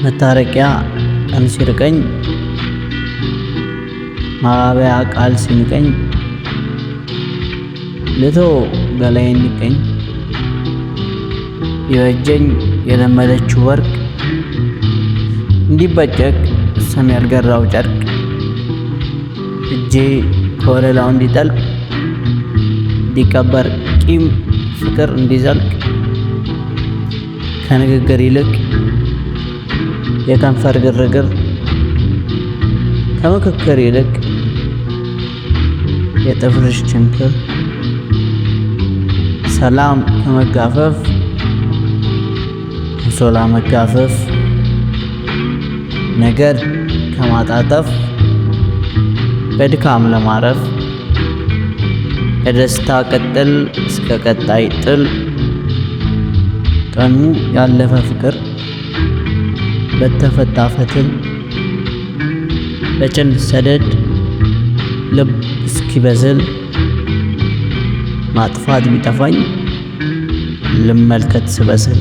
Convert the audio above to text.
መታረቂያ ቀን ሲርቀኝ ማባበያ ቃል ሲንቀኝ ልተው ገላዬን ንቀኝ የበጀኝ የለመደችው ወርቅ እንዲበጨቅ ሰም ያልገራው ጨርቅ እጄ ከወለላው እንዲጠልቅ እንዲቀበር ቂም ፍቅር እንዲዘልቅ ከንግግር ይልቅ የከንፈር ግርግር ከምክክር ይልቅ የጥፍርሽ ችንክር ሰላም ከመጋፈፍ አንሶላ መጋፈፍ ነገር ከማጣጠፍ በድካም ለማረፍ ከደስታ ቅጥል እስከ ቀጣይ ጥል ቀኑ ያለፈ ፍቅር በተፈታ ፈትል በጭን ሰደድ ልብ እስኪበዝል ማጥፋት ቢጠፋኝ ልመልከት ስበስል